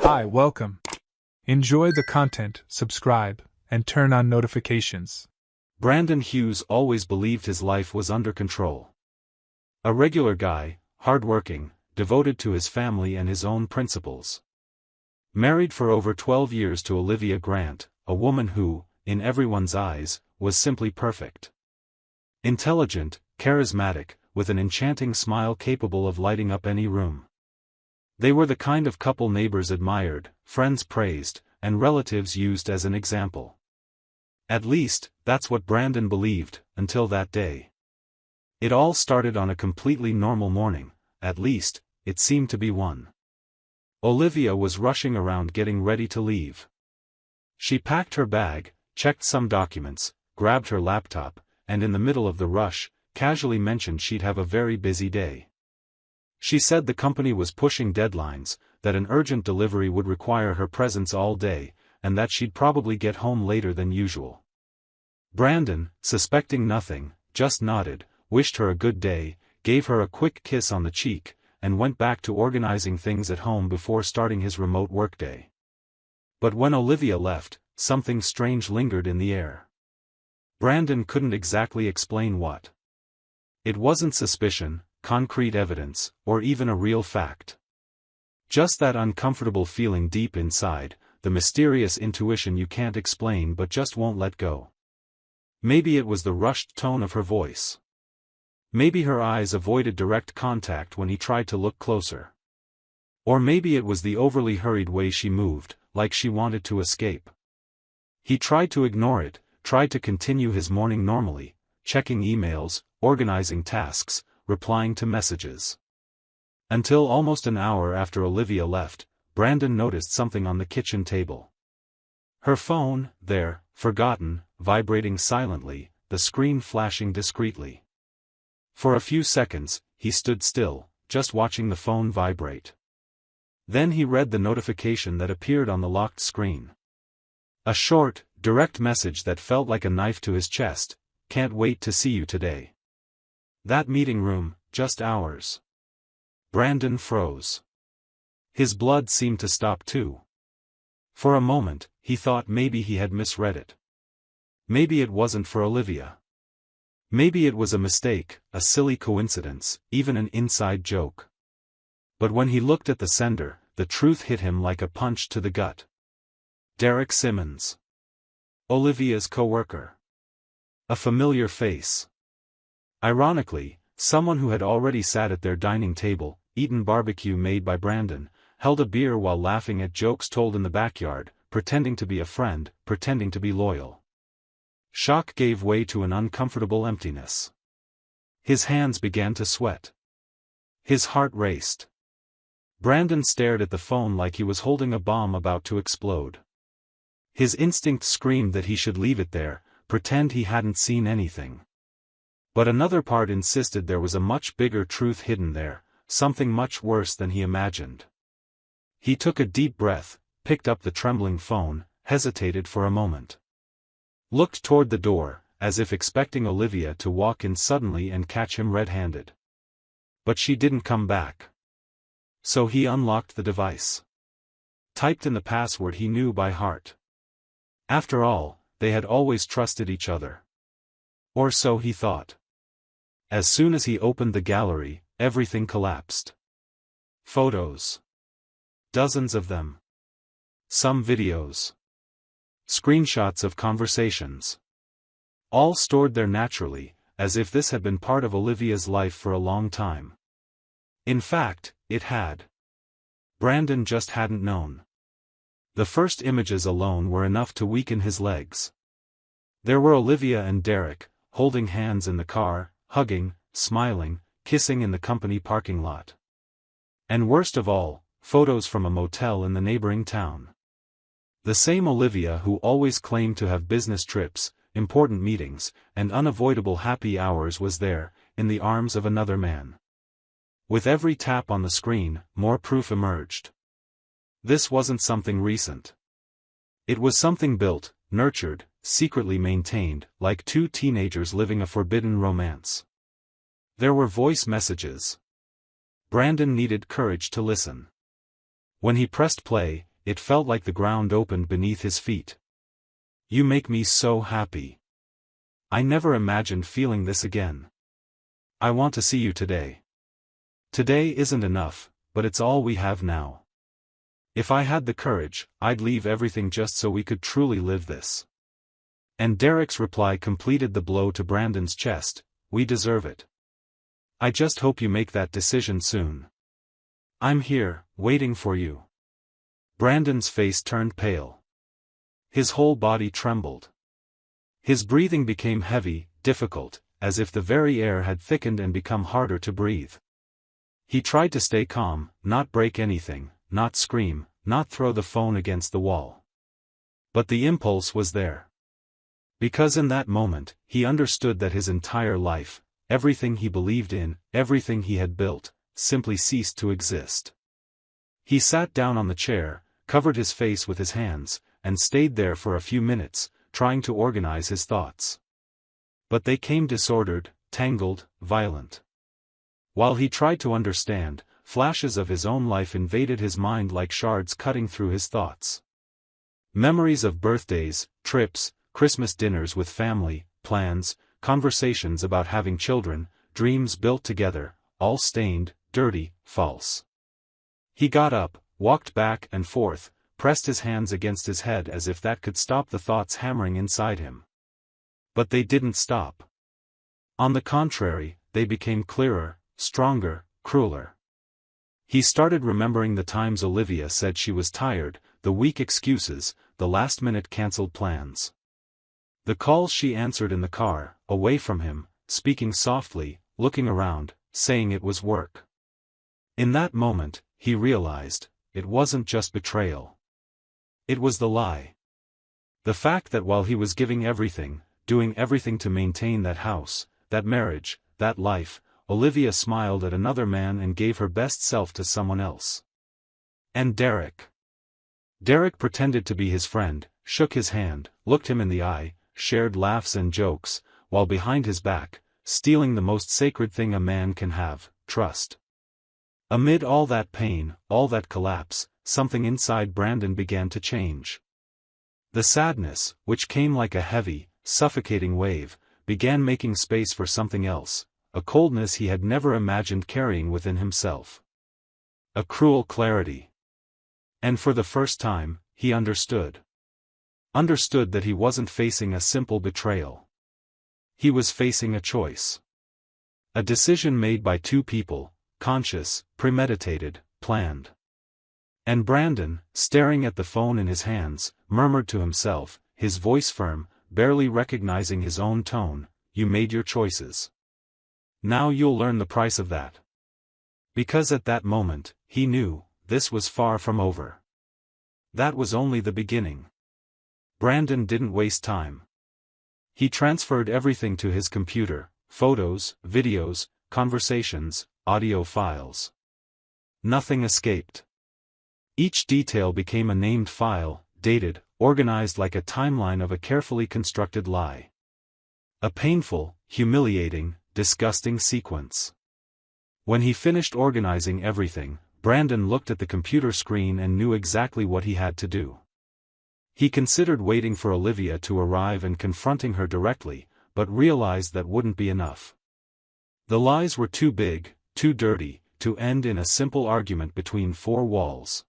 Hi, welcome. Enjoy the content, subscribe, and turn on notifications. Brandon Hughes always believed his life was under control. A regular guy, hardworking, devoted to his family and his own principles. Married for over 12 years to Olivia Grant, a woman who, in everyone's eyes, was simply perfect. Intelligent, charismatic, with an enchanting smile capable of lighting up any room. They were the kind of couple neighbors admired, friends praised, and relatives used as an example. At least, that's what Brandon believed, until that day. It all started on a completely normal morning, at least, it seemed to be one. Olivia was rushing around getting ready to leave. She packed her bag, checked some documents, grabbed her laptop, and in the middle of the rush, casually mentioned she'd have a very busy day. She said the company was pushing deadlines, that an urgent delivery would require her presence all day, and that she'd probably get home later than usual. Brandon, suspecting nothing, just nodded, wished her a good day, gave her a quick kiss on the cheek, and went back to organizing things at home before starting his remote workday. But when Olivia left, something strange lingered in the air. Brandon couldn't exactly explain what. It wasn't suspicion, concrete evidence, or even a real fact. Just that uncomfortable feeling deep inside, the mysterious intuition you can't explain but just won't let go. Maybe it was the rushed tone of her voice. Maybe her eyes avoided direct contact when he tried to look closer. Or maybe it was the overly hurried way she moved, like she wanted to escape. He tried to ignore it, tried to continue his morning normally, checking emails, organizing tasks, replying to messages. Until almost an hour after Olivia left, Brandon noticed something on the kitchen table. Her phone, there, forgotten, vibrating silently, the screen flashing discreetly. For a few seconds, he stood still, just watching the phone vibrate. Then he read the notification that appeared on the locked screen. A short, direct message that felt like a knife to his chest: "Can't wait to see you today." That meeting room, just ours. Brandon froze. His blood seemed to stop too. For a moment, he thought maybe he had misread it. Maybe it wasn't for Olivia. Maybe it was a mistake, a silly coincidence, even an inside joke. But when he looked at the sender, the truth hit him like a punch to the gut. Derek Simmons. Olivia's coworker. A familiar face. Ironically, someone who had already sat at their dining table, eaten barbecue made by Brandon, held a beer while laughing at jokes told in the backyard, pretending to be a friend, pretending to be loyal. Shock gave way to an uncomfortable emptiness. His hands began to sweat. His heart raced. Brandon stared at the phone like he was holding a bomb about to explode. His instinct screamed that he should leave it there, pretend he hadn't seen anything. But another part insisted there was a much bigger truth hidden there, something much worse than he imagined. He took a deep breath, picked up the trembling phone, hesitated for a moment. Looked toward the door, as if expecting Olivia to walk in suddenly and catch him red-handed. But she didn't come back. So he unlocked the device. Typed in the password he knew by heart. After all, they had always trusted each other. Or so he thought. As soon as he opened the gallery, everything collapsed. Photos. Dozens of them. Some videos. Screenshots of conversations. All stored there naturally, as if this had been part of Olivia's life for a long time. In fact, it had. Brandon just hadn't known. The first images alone were enough to weaken his legs. There were Olivia and Derek, holding hands in the car, hugging, smiling, kissing in the company parking lot. And worst of all, photos from a motel in the neighboring town. The same Olivia who always claimed to have business trips, important meetings, and unavoidable happy hours was there, in the arms of another man. With every tap on the screen, more proof emerged. This wasn't something recent. It was something built, nurtured, secretly maintained, like two teenagers living a forbidden romance. There were voice messages. Brandon needed courage to listen. When he pressed play, it felt like the ground opened beneath his feet. "You make me so happy. I never imagined feeling this again. I want to see you today. Today isn't enough, but it's all we have now. If I had the courage, I'd leave everything just so we could truly live this." And Derek's reply completed the blow to Brandon's chest: "We deserve it. I just hope you make that decision soon. I'm here, waiting for you." Brandon's face turned pale. His whole body trembled. His breathing became heavy, difficult, as if the very air had thickened and become harder to breathe. He tried to stay calm, not break anything, not scream, not throw the phone against the wall. But the impulse was there. Because in that moment, he understood that his entire life, everything he believed in, everything he had built, simply ceased to exist. He sat down on the chair, covered his face with his hands, and stayed there for a few minutes, trying to organize his thoughts. But they came disordered, tangled, violent. While he tried to understand, flashes of his own life invaded his mind like shards cutting through his thoughts. Memories of birthdays, trips, Christmas dinners with family, plans, conversations about having children, dreams built together, all stained, dirty, false. He got up, walked back and forth, pressed his hands against his head as if that could stop the thoughts hammering inside him. But they didn't stop. On the contrary, they became clearer, stronger, crueler. He started remembering the times Olivia said she was tired, the weak excuses, the last-minute cancelled plans. The calls she answered in the car, away from him, speaking softly, looking around, saying it was work. In that moment, he realized, it wasn't just betrayal. It was the lie. The fact that while he was giving everything, doing everything to maintain that house, that marriage, that life, Olivia smiled at another man and gave her best self to someone else. And Derek. Derek pretended to be his friend, shook his hand, looked him in the eye, shared laughs and jokes, while behind his back, stealing the most sacred thing a man can have, trust. Amid all that pain, all that collapse, something inside Brandon began to change. The sadness, which came like a heavy, suffocating wave, began making space for something else, a coldness he had never imagined carrying within himself. A cruel clarity. And for the first time, he understood. Understood that he wasn't facing a simple betrayal. He was facing a choice. A decision made by two people, conscious, premeditated, planned. And Brandon, staring at the phone in his hands, murmured to himself, his voice firm, barely recognizing his own tone, "You made your choices. Now you'll learn the price of that." Because at that moment, he knew, this was far from over. That was only the beginning. Brandon didn't waste time. He transferred everything to his computer: photos, videos, conversations, audio files. Nothing escaped. Each detail became a named file, dated, organized like a timeline of a carefully constructed lie. A painful, humiliating, disgusting sequence. When he finished organizing everything, Brandon looked at the computer screen and knew exactly what he had to do. He considered waiting for Olivia to arrive and confronting her directly, but realized that wouldn't be enough. The lies were too big, too dirty, to end in a simple argument between four walls.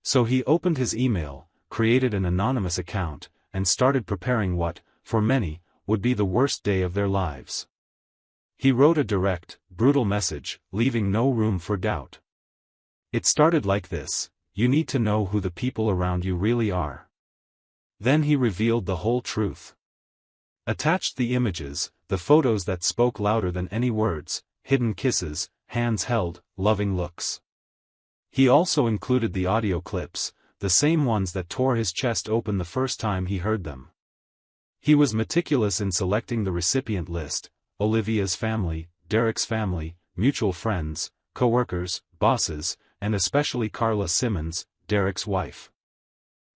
So he opened his email, created an anonymous account, and started preparing what, for many, would be the worst day of their lives. He wrote a direct, brutal message, leaving no room for doubt. It started like this: "You need to know who the people around you really are." Then he revealed the whole truth. Attached the images, the photos that spoke louder than any words, hidden kisses, hands held, loving looks. He also included the audio clips, the same ones that tore his chest open the first time he heard them. He was meticulous in selecting the recipient list: Olivia's family, Derek's family, mutual friends, co-workers, bosses, and especially Carla Simmons, Derek's wife.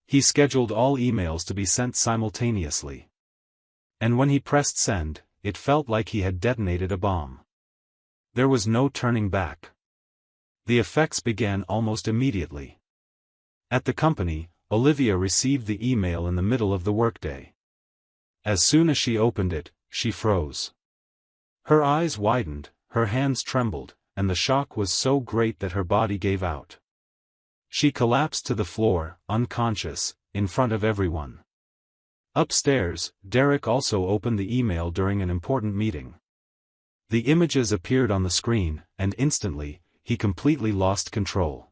He scheduled all emails to be sent simultaneously. And when he pressed send, it felt like he had detonated a bomb. There was no turning back. The effects began almost immediately. At the company, Olivia received the email in the middle of the workday. As soon as she opened it, she froze. Her eyes widened, her hands trembled, and the shock was so great that her body gave out. She collapsed to the floor, unconscious, in front of everyone. Upstairs, Derek also opened the email during an important meeting. The images appeared on the screen, and instantly, he completely lost control.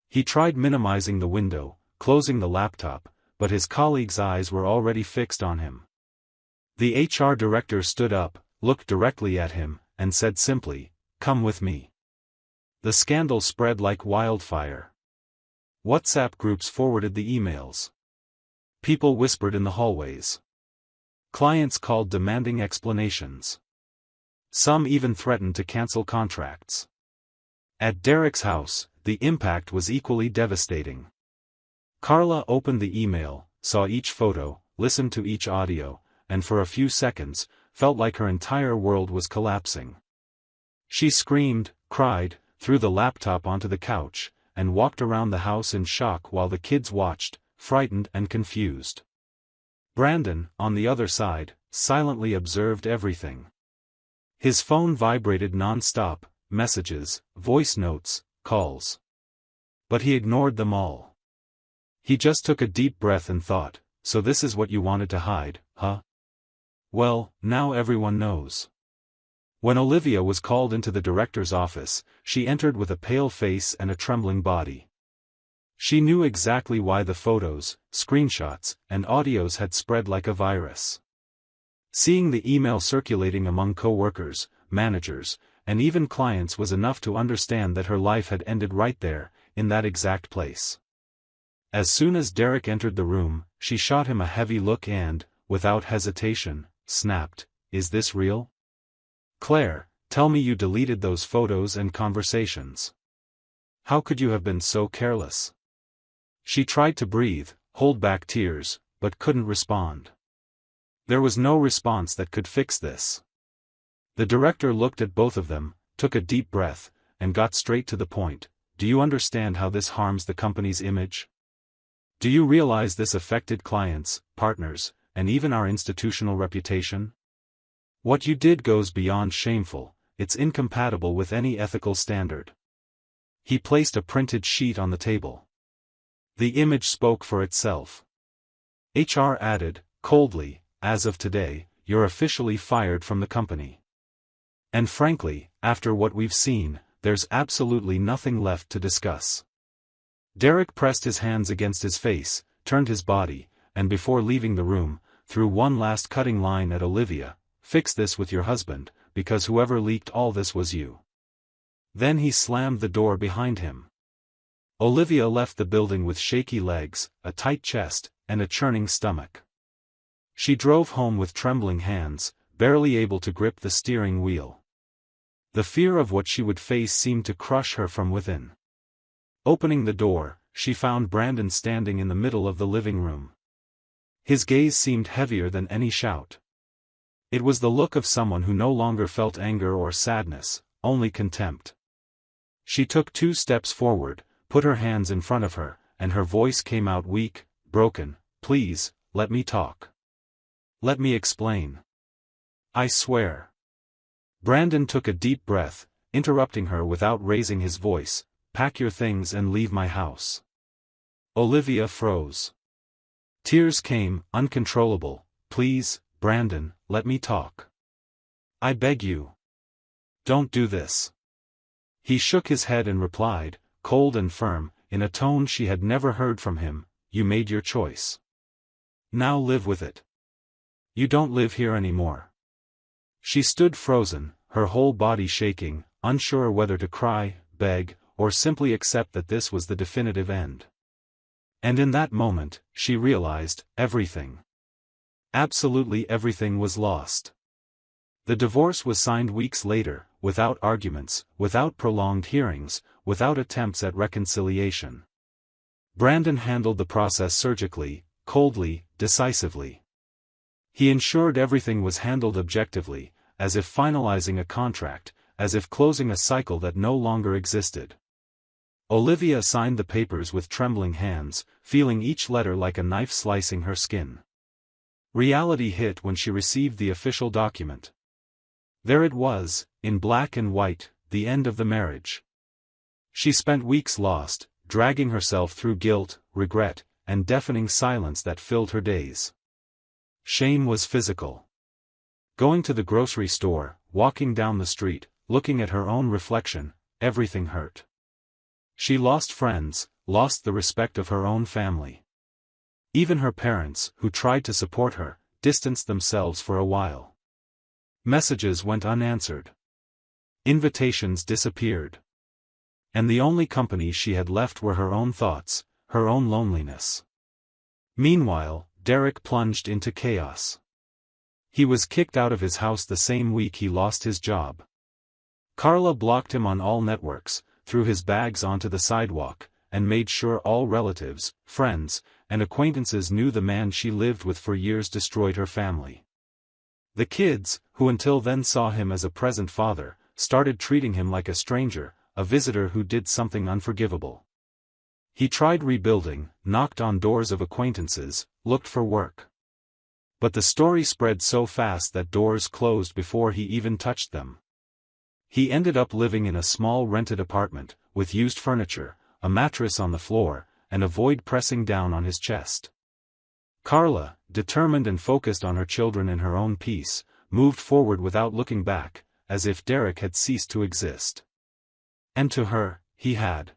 He tried minimizing the window, closing the laptop, but his colleagues' eyes were already fixed on him. The HR director stood up, looked directly at him, and said simply, "Come with me." The scandal spread like wildfire. WhatsApp groups forwarded the emails. People whispered in the hallways. Clients called demanding explanations. Some even threatened to cancel contracts. At Derek's house, the impact was equally devastating. Carla opened the email, saw each photo, listened to each audio, and for a few seconds, felt like her entire world was collapsing. She screamed, cried, threw the laptop onto the couch, and walked around the house in shock while the kids watched, frightened and confused. Brandon, on the other side, silently observed everything. His phone vibrated non-stop, messages, voice notes, calls. But he ignored them all. He just took a deep breath and thought, "So this is what you wanted to hide, huh? Well, now everyone knows." When Olivia was called into the director's office, she entered with a pale face and a trembling body. She knew exactly why the photos, screenshots, and audios had spread like a virus. Seeing the email circulating among co-workers, managers, and even clients was enough to understand that her life had ended right there, in that exact place. As soon as Derek entered the room, she shot him a heavy look and, without hesitation, snapped, "Is this real? Claire, tell me you deleted those photos and conversations. How could you have been so careless?" She tried to breathe, hold back tears, but couldn't respond. There was no response that could fix this. The director looked at both of them, took a deep breath, and got straight to the point. "Do you understand how this harms the company's image? Do you realize this affected clients, partners, and even our institutional reputation? What you did goes beyond shameful, it's incompatible with any ethical standard." He placed a printed sheet on the table. The image spoke for itself. HR added, coldly, "As of today, you're officially fired from the company. And frankly, after what we've seen, there's absolutely nothing left to discuss." Derek pressed his hands against his face, turned his body, and before leaving the room, threw one last cutting line at Olivia, "Fix this with your husband, because whoever leaked all this was you." Then he slammed the door behind him. Olivia left the building with shaky legs, a tight chest, and a churning stomach. She drove home with trembling hands, barely able to grip the steering wheel. The fear of what she would face seemed to crush her from within. Opening the door, she found Brandon standing in the middle of the living room. His gaze seemed heavier than any shout. It was the look of someone who no longer felt anger or sadness, only contempt. She took 2 steps forward, put her hands in front of her, and her voice came out weak, broken, "Please, let me talk. Let me explain. I swear." Brandon took a deep breath, interrupting her without raising his voice, "Pack your things and leave my house." Olivia froze. Tears came, uncontrollable. "Please, Brandon, let me talk. I beg you. Don't do this." He shook his head and replied, cold and firm, in a tone she had never heard from him, "You made your choice. Now live with it. You don't live here anymore." She stood frozen, her whole body shaking, unsure whether to cry, beg, or simply accept that this was the definitive end. And in that moment, she realized, everything. Absolutely everything was lost. The divorce was signed weeks later, without arguments, without prolonged hearings, without attempts at reconciliation. Brandon handled the process surgically, coldly, decisively. He ensured everything was handled objectively, as if finalizing a contract, as if closing a cycle that no longer existed. Olivia signed the papers with trembling hands, feeling each letter like a knife slicing her skin. Reality hit when she received the official document. There it was, in black and white, the end of the marriage. She spent weeks lost, dragging herself through guilt, regret, and deafening silence that filled her days. Shame was physical. Going to the grocery store, walking down the street, looking at her own reflection, everything hurt. She lost friends, lost the respect of her own family. Even her parents, who tried to support her, distanced themselves for a while. Messages went unanswered. Invitations disappeared. And the only company she had left were her own thoughts, her own loneliness. Meanwhile, Derek plunged into chaos. He was kicked out of his house the same week he lost his job. Carla blocked him on all networks, threw his bags onto the sidewalk, and made sure all relatives, friends, and acquaintances knew the man she lived with for years destroyed her family. The kids, who until then saw him as a present father, started treating him like a stranger, a visitor who did something unforgivable. He tried rebuilding, knocked on doors of acquaintances, looked for work. But the story spread so fast that doors closed before he even touched them. He ended up living in a small rented apartment, with used furniture, a mattress on the floor, and a void pressing down on his chest. Carla, determined and focused on her children and her own peace, moved forward without looking back, as if Derek had ceased to exist. And to her, he had.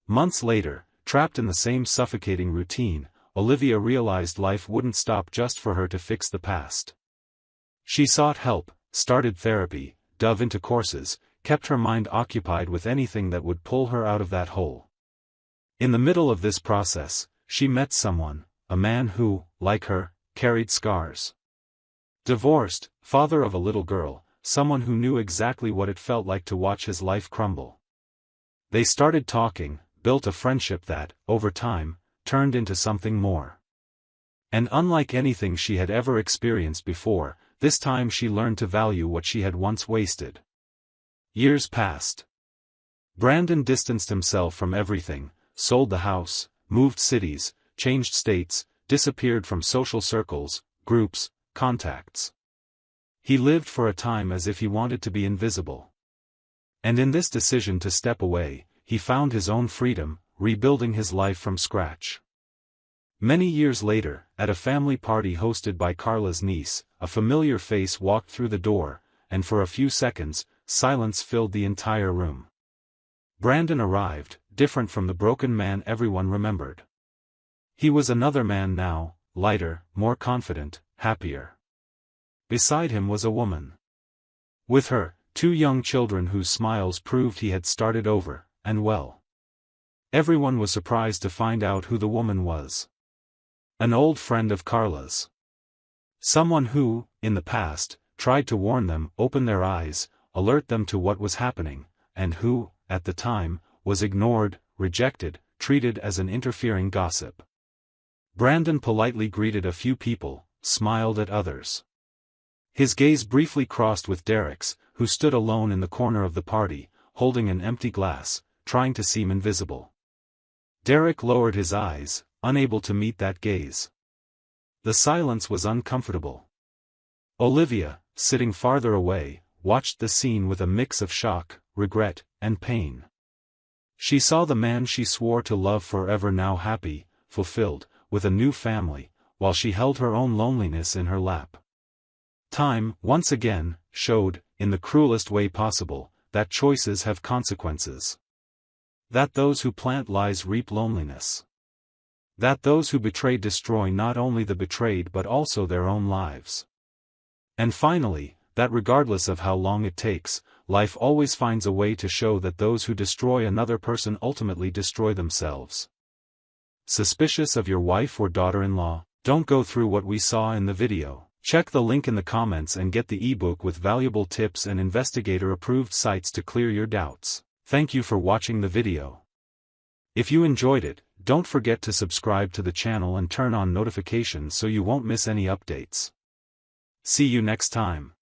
Months later, trapped in the same suffocating routine, Olivia realized life wouldn't stop just for her to fix the past. She sought help, started therapy, dove into courses, kept her mind occupied with anything that would pull her out of that hole. In the middle of this process, she met someone, a man who, like her, carried scars. Divorced, father of a little girl, someone who knew exactly what it felt like to watch his life crumble. They started talking, built a friendship that, over time, turned into something more. And unlike anything she had ever experienced before, this time she learned to value what she had once wasted. Years passed. Brandon distanced himself from everything, sold the house, moved cities, changed states, disappeared from social circles, groups, contacts. He lived for a time as if he wanted to be invisible. And in this decision to step away, he found his own freedom, rebuilding his life from scratch. Many years later, at a family party hosted by Carla's niece, a familiar face walked through the door, and for a few seconds, silence filled the entire room. Brandon arrived, different from the broken man everyone remembered. He was another man now, lighter, more confident, happier. Beside him was a woman. With her, 2 young children whose smiles proved he had started over, and well. Everyone was surprised to find out who the woman was. An old friend of Carla's. Someone who, in the past, tried to warn them, open their eyes, alert them to what was happening, and who, at the time, was ignored, rejected, treated as an interfering gossip. Brandon politely greeted a few people, smiled at others. His gaze briefly crossed with Derek's, who stood alone in the corner of the party, holding an empty glass, trying to seem invisible. Derek lowered his eyes, unable to meet that gaze. The silence was uncomfortable. Olivia, sitting farther away, watched the scene with a mix of shock, regret, and pain. She saw the man she swore to love forever now happy, fulfilled, with a new family, while she held her own loneliness in her lap. Time, once again, showed, in the cruelest way possible, that choices have consequences. That those who plant lies reap loneliness. That those who betray destroy not only the betrayed but also their own lives. And finally, that regardless of how long it takes, life always finds a way to show that those who destroy another person ultimately destroy themselves. Suspicious of your wife or daughter-in-law? Don't go through what we saw in the video. Check the link in the comments and get the ebook with valuable tips and investigator-approved sites to clear your doubts. Thank you for watching the video. If you enjoyed it, don't forget to subscribe to the channel and turn on notifications so you won't miss any updates. See you next time.